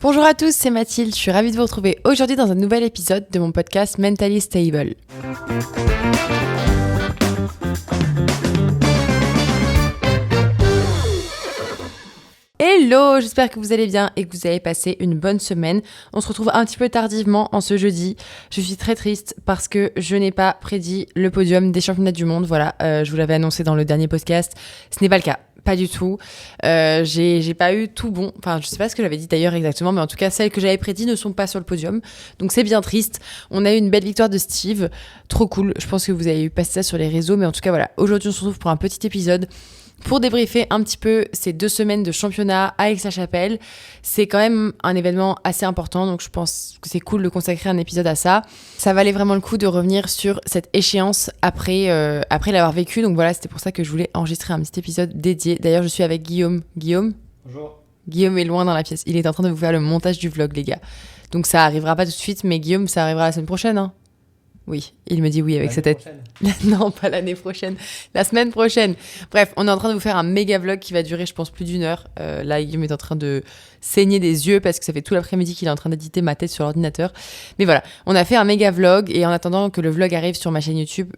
Bonjour à tous, c'est Mathilde, je suis ravie de vous retrouver aujourd'hui dans un nouvel épisode de mon podcast Mentally Stable. Hello, j'espère que vous allez bien et que vous avez passé une bonne semaine. On se retrouve un petit peu tardivement en ce jeudi. Je suis très triste parce que je n'ai pas prédit le podium des championnats du monde. Voilà, je vous l'avais annoncé dans le dernier podcast. Ce n'est pas le cas. Pas du tout. J'ai pas eu tout bon. Enfin, je sais pas ce que j'avais dit d'ailleurs exactement, mais en tout cas, celles que j'avais prédit ne sont pas sur le podium. Donc c'est bien triste. On a eu une belle victoire de Steve. Trop cool. Je pense que vous avez eu passer ça sur les réseaux, mais en tout cas, voilà. Aujourd'hui, on se retrouve pour un petit épisode pour débriefer un petit peu ces 2 semaines de championnat à Aix-la-Chapelle. C'est quand même un événement assez important, donc je pense que c'est cool de consacrer un épisode à ça. Ça valait vraiment le coup de revenir sur cette échéance après l'avoir vécu. Donc voilà, c'était pour ça que je voulais enregistrer un petit épisode dédié. D'ailleurs, je suis avec Guillaume. Guillaume ? Bonjour. Guillaume est loin dans la pièce. Il est en train de vous faire le montage du vlog, les gars. Donc ça arrivera pas tout de suite, mais Guillaume, ça arrivera la semaine prochaine, hein. Oui, il me dit oui avec sa tête. Non, pas l'année prochaine, la semaine prochaine. Bref, on est en train de vous faire un méga vlog qui va durer, je pense, plus d'1 heure. Là, Guillaume est en train de saigner des yeux parce que ça fait tout l'après-midi qu'il est en train d'éditer ma tête sur l'ordinateur. Mais voilà, on a fait un méga vlog et en attendant que le vlog arrive sur ma chaîne YouTube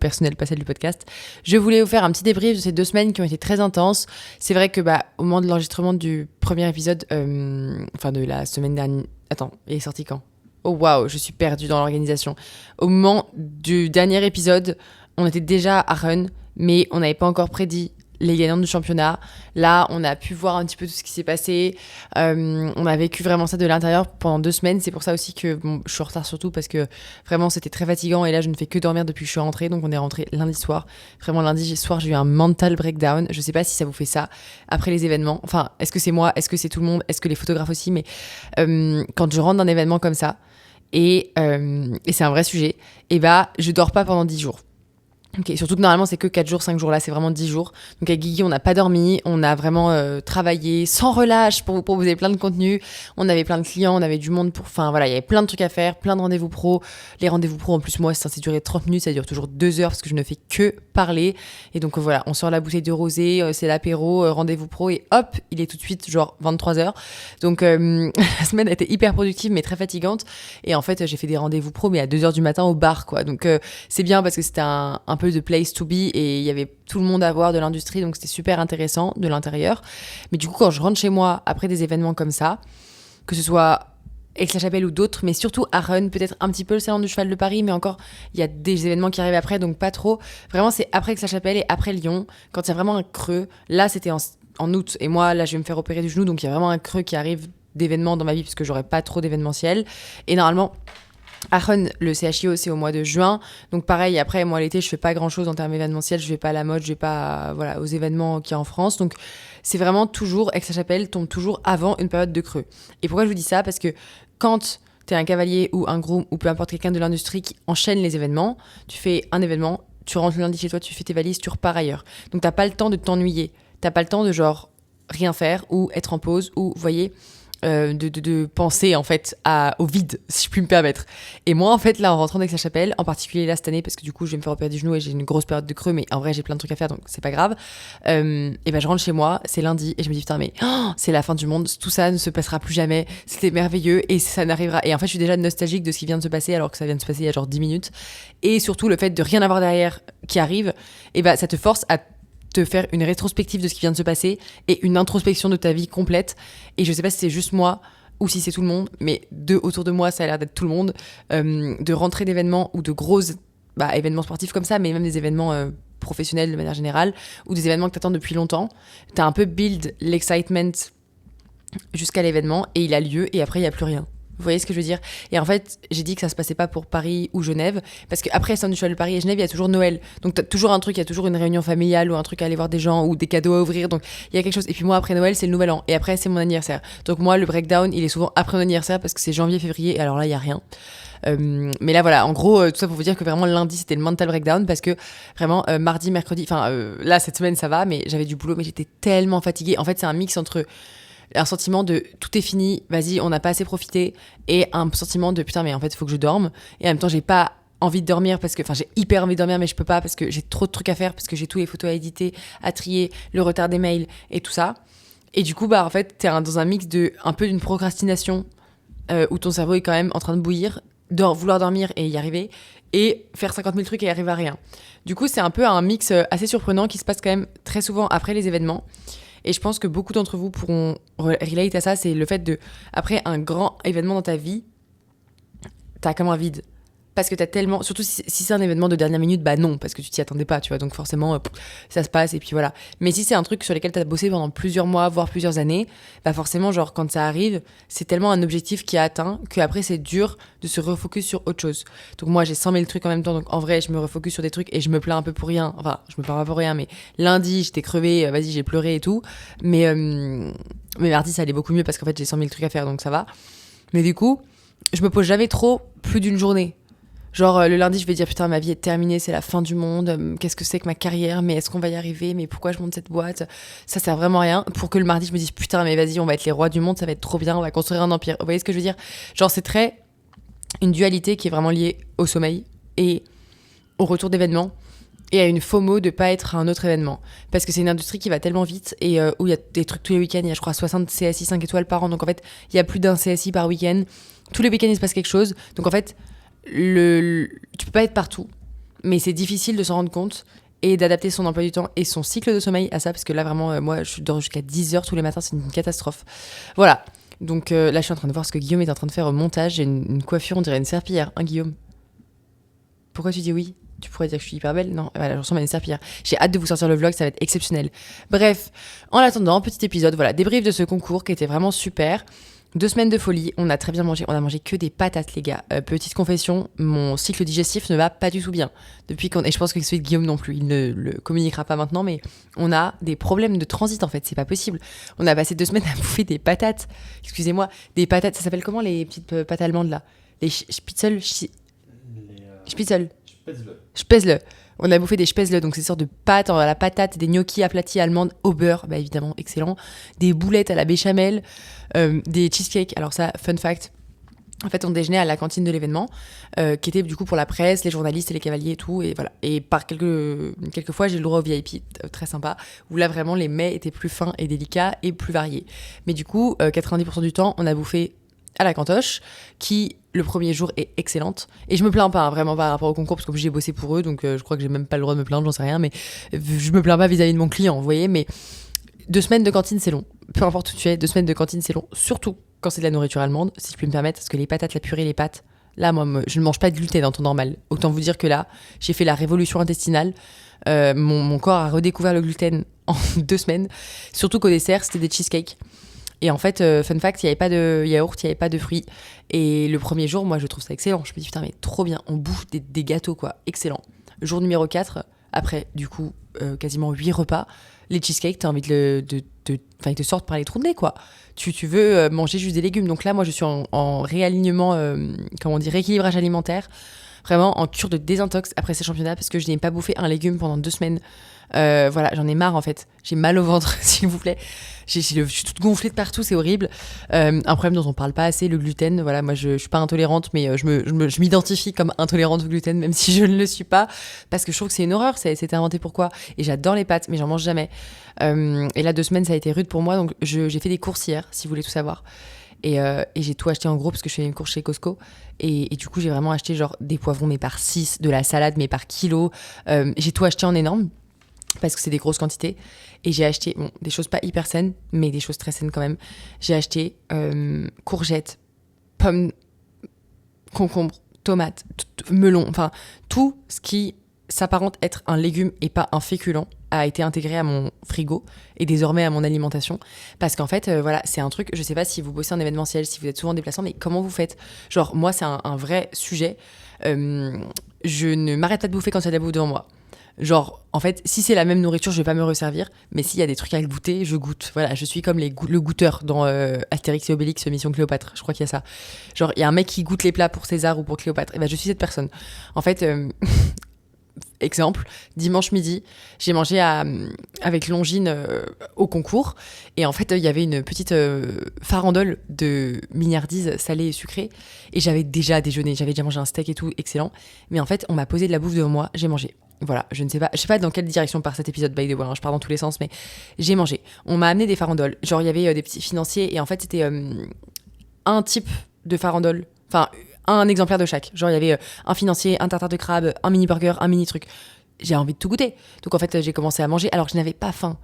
personnelle, pas celle du podcast, je voulais vous faire un petit débrief de ces 2 semaines qui ont été très intenses. C'est vrai que au moment de l'enregistrement du premier épisode, de la semaine dernière... Attends, il est sorti quand ? Oh waouh, je suis perdue dans l'organisation. Au moment du dernier épisode, on était déjà à Run, mais on n'avait pas encore prédit les gagnants du championnat. Là, on a pu voir un petit peu tout ce qui s'est passé. On a vécu vraiment ça de l'intérieur pendant 2 semaines. C'est pour ça aussi que je suis en retard surtout parce que vraiment c'était très fatigant et là je ne fais que dormir depuis que je suis rentrée. Donc on est rentré lundi soir. Vraiment lundi soir, j'ai eu un mental breakdown. Je sais pas si ça vous fait ça après les événements. Enfin, est-ce que c'est moi? Est-ce que c'est tout le monde? Est-ce que les photographes aussi? Mais quand je rentre d'un événement comme ça, et c'est un vrai sujet, et je dors pas pendant 10 jours. Okay, surtout que normalement c'est que 4 jours, 5 jours, là c'est vraiment 10 jours. Donc avec Guigui on n'a pas dormi, on a vraiment travaillé sans relâche pour vous proposer plein de contenus. On avait plein de clients, on avait du monde il y avait plein de trucs à faire, plein de rendez-vous pro. Les rendez-vous pro en plus moi ça s'est duré 30 minutes, ça dure toujours 2 heures parce que je ne fais que parler. Et donc voilà, on sort la bouteille de rosé, c'est l'apéro, rendez-vous pro et hop, il est tout de suite genre 23 heures. Donc la semaine a été hyper productive mais très fatigante. Et en fait j'ai fait des rendez-vous pro mais à 2 heures du matin au bar quoi. Donc c'est bien parce que c'était un peu de place to be et il y avait tout le monde à voir de l'industrie, donc c'était super intéressant de l'intérieur. Mais du coup, quand je rentre chez moi après des événements comme ça, que ce soit Aix-la-Chapelle ou d'autres, mais surtout à Run, peut-être un petit peu le Salon du Cheval de Paris, mais encore, il y a des événements qui arrivent après, donc pas trop. Vraiment, c'est après Aix-la-Chapelle et après Lyon, quand il y a vraiment un creux. Là, c'était en août, et moi, là, je vais me faire opérer du genou, donc il y a vraiment un creux qui arrive d'événements dans ma vie, parce que j'aurais pas trop d'événementiel. Et normalement... À Run, le CHIO, c'est au mois de juin. Donc pareil, après, moi, l'été, je fais pas grand-chose en termes événementiels. Je vais pas à la mode, je vais pas aux événements qu'il y a en France. Donc c'est vraiment toujours, Aix-la-Chapelle tombe toujours avant une période de creux. Et pourquoi je vous dis ça ? Parce que quand t'es un cavalier ou un groom ou peu importe quelqu'un de l'industrie qui enchaîne les événements, tu fais un événement, tu rentres le lundi chez toi, tu fais tes valises, tu repars ailleurs. Donc t'as pas le temps de t'ennuyer. T'as pas le temps de rien faire ou être en pause ou, vous voyez... de penser en fait au vide, si je puis me permettre. Et moi en fait là en rentrant d'Aix-la-Chapelle, en particulier là cette année parce que du coup je vais me faire opérer du genou et j'ai une grosse période de creux, mais en vrai j'ai plein de trucs à faire donc c'est pas grave, je rentre chez moi, c'est lundi et je me dis putain mais c'est la fin du monde, tout ça ne se passera plus jamais, c'était merveilleux et ça n'arrivera, et en fait je suis déjà nostalgique de ce qui vient de se passer alors que ça vient de se passer il y a genre 10 minutes, et surtout le fait de rien avoir derrière qui arrive, ça te force à te faire une rétrospective de ce qui vient de se passer et une introspection de ta vie complète. Et je sais pas si c'est juste moi ou si c'est tout le monde, mais autour de moi, ça a l'air d'être tout le monde, de rentrée d'événements ou de gros événements sportifs comme ça, mais même des événements professionnels de manière générale, ou des événements que t'attends depuis longtemps. T'as un peu build l'excitement jusqu'à l'événement et il a lieu et après il n'y a plus rien. Vous voyez ce que je veux dire ? Et en fait, j'ai dit que ça se passait pas pour Paris ou Genève, parce qu'après Salon du Cheval de Paris et Genève, il y a toujours Noël. Donc t'as toujours un truc, il y a toujours une réunion familiale ou un truc à aller voir des gens ou des cadeaux à ouvrir. Donc il y a quelque chose. Et puis moi, après Noël, c'est le Nouvel An. Et après, c'est mon anniversaire. Donc moi, le breakdown, il est souvent après mon anniversaire parce que c'est janvier, février. Et alors là, il y a rien. Mais là, voilà. En gros, tout ça pour vous dire que vraiment lundi, c'était le mental breakdown parce que vraiment mardi, mercredi, là, cette semaine, ça va, mais j'avais du boulot, mais j'étais tellement fatiguée. En fait, c'est un mix entre un sentiment de tout est fini, vas-y, on n'a pas assez profité, et un sentiment de putain, mais en fait, il faut que je dorme. Et en même temps, j'ai pas envie de dormir j'ai hyper envie de dormir, mais je peux pas parce que j'ai trop de trucs à faire, parce que j'ai tous les photos à éditer, à trier, le retard des mails et tout ça. Et du coup, bah, en fait, t'es dans un mix de un peu d'une procrastination où ton cerveau est quand même en train de bouillir, vouloir dormir et y arriver, et faire 50 000 trucs et y arriver à rien. Du coup, c'est un peu un mix assez surprenant qui se passe quand même très souvent après les événements. Et je pense que beaucoup d'entre vous pourront relate à ça, c'est le fait de, après un grand événement dans ta vie, t'as comme un vide. Parce que t'as tellement... Surtout si c'est un événement de dernière minute, bah non, parce que tu t'y attendais pas, tu vois. Donc forcément, ça se passe et puis voilà. Mais si c'est un truc sur lequel t'as bossé pendant plusieurs mois, voire plusieurs années, bah forcément, genre, quand ça arrive, c'est tellement un objectif qui est atteint qu'après, c'est dur de se refocus sur autre chose. Donc moi, j'ai 100 000 trucs en même temps. Donc en vrai, je me refocus sur des trucs et je me plains un peu pour rien. Enfin, je me plains pas pour rien, mais lundi, j'étais crevée, vas-y, j'ai pleuré et tout. Mais mardi, ça allait beaucoup mieux parce qu'en fait, j'ai 100 000 trucs à faire, donc ça va. Mais du coup, je me pose jamais trop plus d'une journée. Genre, le lundi, je vais dire, putain, ma vie est terminée, c'est la fin du monde, qu'est-ce que c'est que ma carrière, mais est-ce qu'on va y arriver, mais pourquoi je monte cette boîte, ça sert vraiment à rien, pour que le mardi, je me dise, putain, mais vas-y, on va être les rois du monde, ça va être trop bien, on va construire un empire. Vous voyez ce que je veux dire? Genre, c'est très une dualité qui est vraiment liée au sommeil et au retour d'événements et à une FOMO de pas être à un autre événement. Parce que c'est une industrie qui va tellement vite et où il y a des trucs tous les week-ends, il y a, je crois, 60 CSI 5 étoiles par an, donc en fait, il y a plus d'un CSI par week-end. Tous les week-ends, il se passe quelque chose, donc en fait, tu peux pas être partout, mais c'est difficile de s'en rendre compte et d'adapter son emploi du temps et son cycle de sommeil à ça, parce que là vraiment moi je dors jusqu'à 10 heures tous les matins, c'est une catastrophe. Voilà, donc là je suis en train de voir ce que Guillaume est en train de faire au montage. J'ai une coiffure, on dirait une serpillière, hein Guillaume? Pourquoi tu dis oui? Tu pourrais dire que je suis hyper belle? Non, voilà, je ressemble à une serpillière. J'ai hâte de vous sortir le vlog, ça va être exceptionnel. Bref, en attendant, petit épisode, voilà, débrief de ce concours qui était vraiment super. 2 semaines de folie, on a très bien mangé, on a mangé que des patates les gars. Petite confession, mon cycle digestif ne va pas du tout bien. Et je pense que celui de Guillaume non plus, il ne le communiquera pas maintenant, mais on a des problèmes de transit en fait, c'est pas possible. On a passé 2 semaines à bouffer des patates, excusez-moi, des patates, ça s'appelle comment les petites pâtes allemandes là? Les Spitzel. Spätzle. On a bouffé des Spätzle, donc c'est une sorte de pâte à la patate, des gnocchis aplatis allemandes au beurre, bah évidemment, excellent. Des boulettes à la béchamel, des cheesecakes. Alors ça, fun fact, en fait, on déjeunait à la cantine de l'événement, qui était du coup pour la presse, les journalistes et les cavaliers et tout, et voilà. Et par quelques fois, j'ai eu le droit au VIP, très sympa, où là vraiment les mets étaient plus fins et délicats et plus variés. Mais du coup, 90% du temps, on a bouffé à la cantoche, qui le premier jour est excellente. Et je me plains pas, hein, vraiment par rapport au concours, parce que j'ai bossé pour eux, donc je crois que j'ai même pas le droit de me plaindre, j'en sais rien, mais je me plains pas vis-à-vis de mon client, vous voyez, mais 2 semaines de cantine, c'est long. Peu importe où tu es, 2 semaines de cantine, c'est long. Surtout quand c'est de la nourriture allemande, si je puis me permettre, parce que les patates, la purée, les pâtes, là, moi, je ne mange pas de gluten en temps normal. Autant vous dire que là, j'ai fait la révolution intestinale. Mon corps a redécouvert le gluten en 2 semaines. Surtout qu'au dessert, c'était des cheesecakes. Et en fait, fun fact, il n'y avait pas de yaourt, il n'y avait pas de fruits. Et le premier jour, moi, je trouve ça excellent. Je me dis, putain, mais trop bien, on bouffe des gâteaux, quoi. Excellent. Jour numéro 4, après, du coup, quasiment 8 repas, les cheesecakes, t'as envie enfin, ils te sortent par les trous de nez, quoi. Tu veux manger juste des légumes. Donc là, moi, je suis en réalignement, comment on dit, rééquilibrage alimentaire. Vraiment en cure de désintox après ces championnats, parce que je n'ai pas bouffé un légume pendant 2 semaines. Voilà, j'en ai marre en fait. J'ai mal au ventre, s'il vous plaît. Je suis toute gonflée de partout, c'est horrible. Un problème dont on parle pas assez, le gluten. Voilà, moi je suis pas intolérante, mais je m'identifie comme intolérante au gluten, même si je ne le suis pas, parce que je trouve que c'est une horreur. C'était inventé pourquoi? Et j'adore les pâtes, mais j'en mange jamais. Et là, 2 semaines, ça a été rude pour moi, donc j'ai fait des courses hier, si vous voulez tout savoir. Et j'ai tout acheté en gros parce que je fais une course chez Costco. Et du coup, j'ai vraiment acheté genre des poivrons, mais par 6, de la salade, mais par kilo. J'ai tout acheté en énorme parce que c'est des grosses quantités. Et j'ai acheté des choses pas hyper saines, mais des choses très saines quand même. J'ai acheté courgettes, pommes, concombres, tomates, melons, enfin tout ce qui s'apparente être un légume et pas un féculent a été intégré à mon frigo et désormais à mon alimentation, parce qu'en fait voilà, c'est un truc, je sais pas si vous bossez en événementiel, si vous êtes souvent en déplacement, mais comment vous faites? Genre moi c'est un vrai sujet, je ne m'arrête pas de bouffer quand il y a de la bouffe devant moi. Genre, en fait, si c'est la même nourriture, je vais pas me resservir, mais s'il y a des trucs à goûter, je goûte. Voilà, je suis comme le goûteur dans Astérix et Obélix, Mission Cléopâtre, je crois qu'il y a ça. Genre, il y a un mec qui goûte les plats pour César ou pour Cléopâtre, et ben je suis cette personne. En fait, exemple, dimanche midi, j'ai mangé avec Longines au concours, et en fait, il y avait une petite farandole de mignardises salées et sucrées, et j'avais déjà déjeuné, j'avais déjà mangé un steak et tout, excellent, mais en fait, on m'a posé de la bouffe devant moi, j'ai mangé. Voilà, je sais pas dans quelle direction part cet épisode, by the way, hein, je pars dans tous les sens, mais j'ai mangé. On m'a amené des farandoles. Genre, il y avait des petits financiers et en fait, c'était un type de farandole. Enfin, un exemplaire de chaque. Genre, il y avait un financier, un tartare de crabe, un mini burger, un mini truc. J'ai envie de tout goûter. Donc, en fait, j'ai commencé à manger alors que je n'avais pas faim.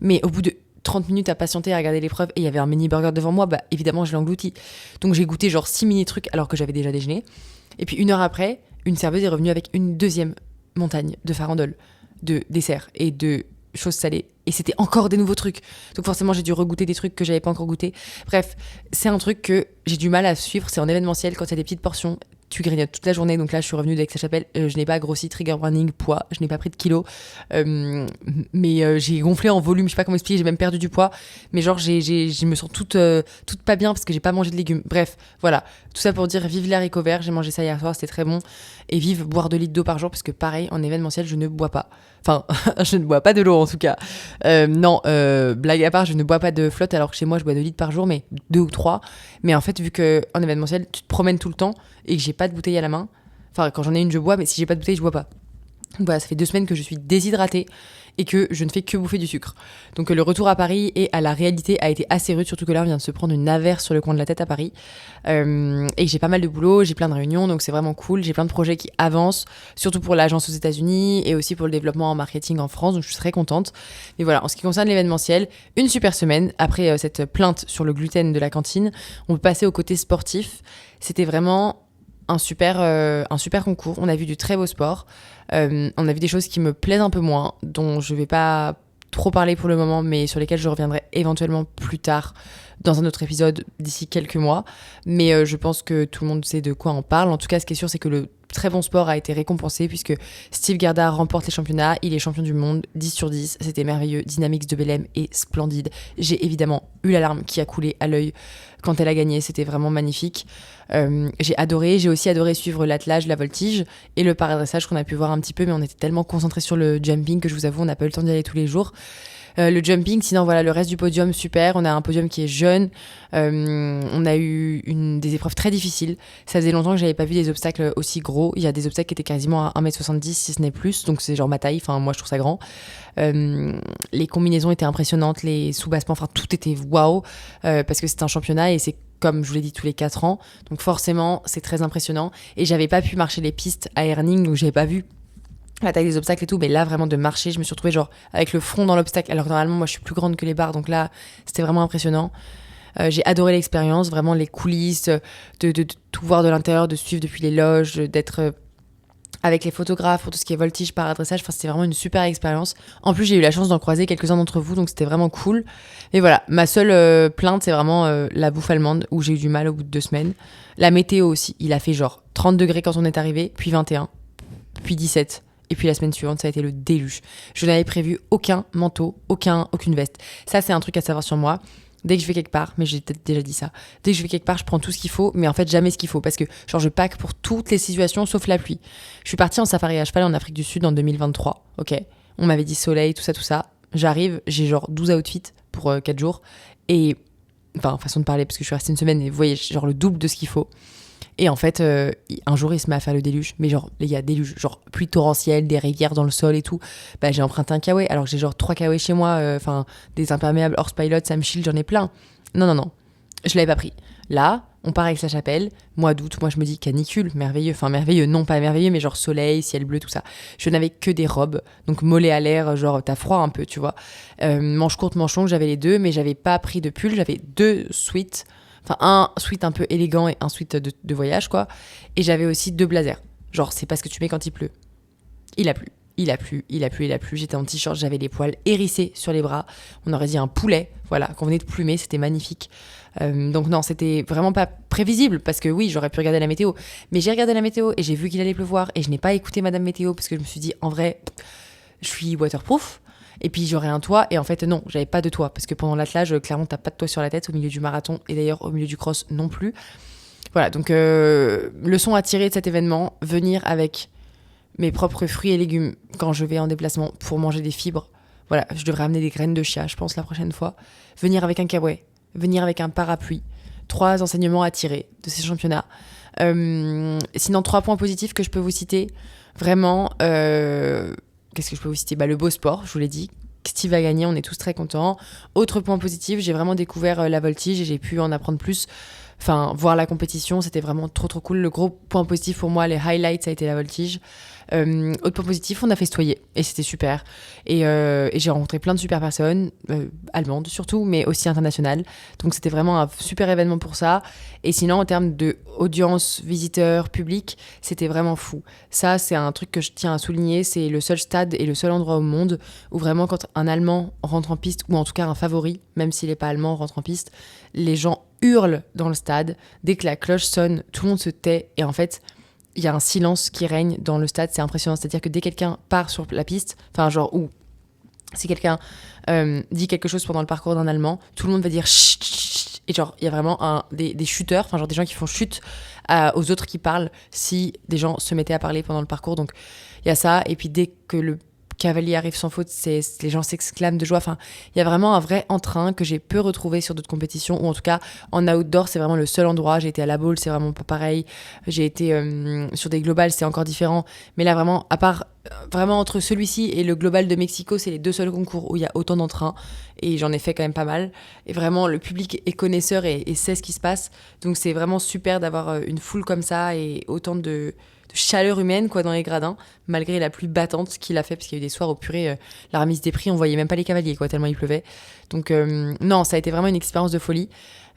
Mais au bout de 30 minutes à patienter, à regarder l'épreuve et il y avait un mini burger devant moi, bah évidemment, je l'ai englouti. Donc, j'ai goûté genre 6 mini trucs alors que j'avais déjà déjeuné. Et puis, 1 heure après, une serveuse est revenue avec une deuxième montagne de farandole, de desserts et de choses salées. Et c'était encore des nouveaux trucs. Donc forcément, j'ai dû regoûter des trucs que j'avais pas encore goûté. Bref, c'est un truc que j'ai du mal à suivre. C'est en événementiel, quand il y a des petites portions, tu grignotes toute la journée. Donc là, je suis revenue d'Aix-la-Chapelle. Je n'ai pas grossi, trigger warning, poids. Je n'ai pas pris de kilos. Mais j'ai gonflé en volume. Je sais pas comment expliquer. J'ai même perdu du poids. Mais genre, je me sens toute pas bien parce que j'ai pas mangé de légumes. Bref, voilà. Tout ça pour dire vive les haricots verts. J'ai mangé ça hier soir. C'était très bon. Et vive boire 2 litres d'eau par jour parce que pareil, en événementiel, je ne bois pas. Enfin, je ne bois pas de l'eau en tout cas. Non, blague à part, je ne bois pas de flotte alors que chez moi, je bois 2 litres par jour, mais 2 ou 3. Mais en fait, vu qu'en événementiel, tu te promènes tout le temps et que j'ai pas de bouteille à la main, enfin, quand j'en ai une, je bois, mais si j'ai pas de bouteille, je bois pas. Donc voilà, ça fait 2 semaines que je suis déshydratée et que je ne fais que bouffer du sucre. Donc le retour à Paris et à la réalité a été assez rude, surtout que là on vient de se prendre une averse sur le coin de la tête à Paris. Et que j'ai pas mal de boulot, j'ai plein de réunions, donc c'est vraiment cool. J'ai plein de projets qui avancent, surtout pour l'agence aux États-Unis et aussi pour le développement en marketing en France, donc je suis très contente. Mais voilà, en ce qui concerne l'événementiel, une super semaine. Après cette plainte sur le gluten de la cantine, on peut passer au côté sportif. C'était vraiment un super concours. On a vu du très beau sport. On a vu des choses qui me plaisent un peu moins, dont je vais pas trop parler pour le moment, mais sur lesquelles je reviendrai éventuellement plus tard dans un autre épisode d'ici quelques mois. Mais je pense que tout le monde sait de quoi on parle. En tout cas, ce qui est sûr, c'est que le très bon sport a été récompensé puisque Steve Garda remporte les championnats. Il est champion du monde, 10 sur 10. C'était merveilleux. Dynamix de Belém est splendide. J'ai évidemment eu la larme qui a coulé à l'œil quand elle a gagné. C'était vraiment magnifique. J'ai adoré. J'ai aussi adoré suivre l'attelage, la voltige et le paradressage qu'on a pu voir un petit peu, mais on était tellement concentrés sur le jumping que je vous avoue, on n'a pas eu le temps d'y aller tous les jours. Le jumping, sinon voilà, le reste du podium, super. On a un podium qui est jeune. On a eu des épreuves très difficiles. Ça faisait longtemps que j'avais pas vu des obstacles aussi gros. Il y a des obstacles qui étaient quasiment à 1m70, si ce n'est plus. Donc c'est genre ma taille. Enfin, moi, je trouve ça grand. Les combinaisons étaient impressionnantes. Les sous-bassements, enfin, tout était waouh. Parce que c'est un championnat et c'est, comme je vous l'ai dit, tous les 4 ans. Donc forcément, c'est très impressionnant. Et j'avais pas pu marcher les pistes à Herning, donc j'avais pas vu la taille des obstacles et tout, mais là vraiment de marcher, je me suis retrouvée genre avec le front dans l'obstacle, alors que normalement moi je suis plus grande que les barres, donc là c'était vraiment impressionnant. J'ai adoré l'expérience, vraiment les coulisses, de tout voir de l'intérieur, de suivre depuis les loges, d'être avec les photographes pour tout ce qui est voltige, paradressage, enfin c'était vraiment une super expérience. En plus j'ai eu la chance d'en croiser quelques-uns d'entre vous, donc c'était vraiment cool. Et voilà, ma seule plainte c'est vraiment la bouffe allemande où j'ai eu du mal au bout de 2 semaines. La météo aussi, il a fait genre 30 degrés quand on est arrivé, puis 21, puis 17. Et puis la semaine suivante, ça a été le déluge. Je n'avais prévu aucun manteau, aucune veste. Ça, c'est un truc à savoir sur moi. Dès que je vais quelque part, mais j'ai peut-être déjà dit ça, dès que je vais quelque part, je prends tout ce qu'il faut, mais en fait, jamais ce qu'il faut. Parce que, genre, je pack pour toutes les situations sauf la pluie. Je suis partie en safari à cheval en Afrique du Sud en 2023. Ok. On m'avait dit soleil, tout ça. J'arrive, j'ai genre 12 outfits pour 4 jours. Et, enfin, façon de parler, parce que je suis restée une semaine et vous voyez, genre le double de ce qu'il faut. Et en fait, un jour, il se met à faire le déluge. Mais genre, il y a déluge, genre pluie torrentielle, des rivières dans le sol et tout. Bah, j'ai emprunté un kawaii, alors que j'ai genre 3 kawaii chez moi. Enfin, des imperméables Horse Pilot, Sam Shield, j'en ai plein. Non. Je l'avais pas pris. Là, on part avec Aix-la-Chapelle. Mois d'août, moi, je me dis canicule, merveilleux. Enfin, merveilleux, non pas merveilleux, mais genre soleil, ciel bleu, tout ça. Je n'avais que des robes. Donc, mollet à l'air, genre, t'as froid un peu, tu vois. Manches courtes, manches longues, j'avais les deux, mais j'avais pas pris de pull. J'avais 2 sweats. Enfin, un sweat un peu élégant et un sweat de voyage, quoi. Et j'avais aussi 2 blazers. Genre, c'est pas ce que tu mets quand il pleut. Il a plu. J'étais en t-shirt, j'avais les poils hérissés sur les bras. On aurait dit un poulet, voilà, qu'on venait de plumer, c'était magnifique. Donc non, c'était vraiment pas prévisible, parce que oui, j'aurais pu regarder la météo. Mais j'ai regardé la météo et j'ai vu qu'il allait pleuvoir et je n'ai pas écouté Madame Météo, parce que je me suis dit, en vrai, je suis waterproof. Et puis j'aurais un toit, et en fait non, j'avais pas de toit, parce que pendant l'attelage, clairement t'as pas de toit sur la tête au milieu du marathon, et d'ailleurs au milieu du cross non plus. Voilà, donc leçon à tirer de cet événement, venir avec mes propres fruits et légumes quand je vais en déplacement pour manger des fibres. Voilà, je devrais amener des graines de chia, je pense, la prochaine fois. Venir avec un kawaii, venir avec un parapluie. 3 enseignements à tirer de ces championnats. Sinon, 3 points positifs que je peux vous citer. Vraiment, qu'est-ce que je peux vous citer ? Le beau sport, je vous l'ai dit. Steve a gagné, on est tous très contents. Autre point positif, j'ai vraiment découvert la voltige et j'ai pu en apprendre plus. Enfin, voir la compétition, c'était vraiment trop trop cool. Le gros point positif pour moi, les highlights, ça a été la voltige. Autre point positif, on a festoyé et c'était super. Et j'ai rencontré plein de super personnes, allemandes surtout, mais aussi internationales. Donc c'était vraiment un super événement pour ça. Et sinon, en termes d'audience, visiteurs, public, c'était vraiment fou. Ça, c'est un truc que je tiens à souligner. C'est le seul stade et le seul endroit au monde où vraiment, quand un Allemand rentre en piste, ou en tout cas un favori, même s'il n'est pas allemand, rentre en piste, les gens hurlent dans le stade. Dès que la cloche sonne, tout le monde se tait. Et en fait, il y a un silence qui règne dans le stade, c'est impressionnant. C'est-à-dire que dès que quelqu'un part sur la piste, enfin genre où si quelqu'un dit quelque chose pendant le parcours d'un Allemand, tout le monde va dire chut, chut, et genre il y a vraiment des chuteurs, enfin genre des gens qui font chute aux autres qui parlent si des gens se mettaient à parler pendant le parcours. Donc il y a ça, et puis dès que le cavalier arrive sans faute, les gens s'exclament de joie. Enfin, il y a vraiment un vrai entrain que j'ai peu retrouvé sur d'autres compétitions, ou en tout cas en outdoor, c'est vraiment le seul endroit. J'ai été à la bowl, c'est vraiment pas pareil. J'ai été sur des globales, c'est encore différent. Mais là, vraiment, à part vraiment entre celui-ci et le global de Mexico, c'est les 2 seuls concours où il y a autant d'entrain. Et j'en ai fait quand même pas mal. Et vraiment, le public est connaisseur et sait ce qui se passe. Donc c'est vraiment super d'avoir une foule comme ça et autant de chaleur humaine quoi dans les gradins, malgré la pluie battante qu'il a fait, parce qu'il y a eu des soirs au purée, la remise des prix, on voyait même pas les cavaliers quoi, tellement il pleuvait. Donc non, ça a été vraiment une expérience de folie.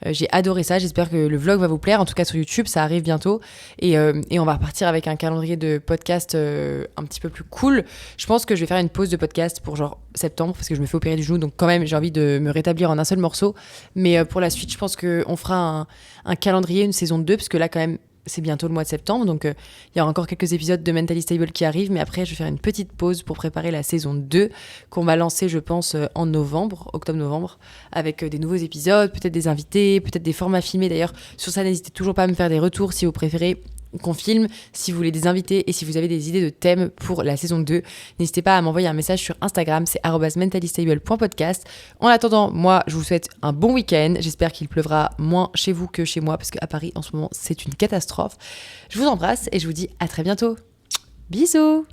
J'ai adoré ça, j'espère que le vlog va vous plaire, en tout cas sur YouTube, ça arrive bientôt, et on va repartir avec un calendrier de podcast un petit peu plus cool. Je pense que je vais faire une pause de podcast pour genre septembre, parce que je me fais opérer du genou, donc quand même j'ai envie de me rétablir en un seul morceau, mais pour la suite je pense qu'on fera un calendrier, une saison 2, parce que là quand même c'est bientôt le mois de septembre, donc il y aura encore quelques épisodes de Mentally Stable qui arrivent, mais après je vais faire une petite pause pour préparer la saison 2 qu'on va lancer je pense en novembre, octobre-novembre, avec des nouveaux épisodes, peut-être des invités, peut-être des formats filmés. D'ailleurs sur ça n'hésitez toujours pas à me faire des retours si vous préférez qu'on filme, si vous voulez des invités et si vous avez des idées de thèmes pour la saison 2, n'hésitez pas à m'envoyer un message sur Instagram, c'est @mentalystable.podcast. En attendant, moi je vous souhaite un bon week-end, j'espère qu'il pleuvra moins chez vous que chez moi, parce qu'à Paris en ce moment c'est une catastrophe. Je vous embrasse et je vous dis à très bientôt. Bisous.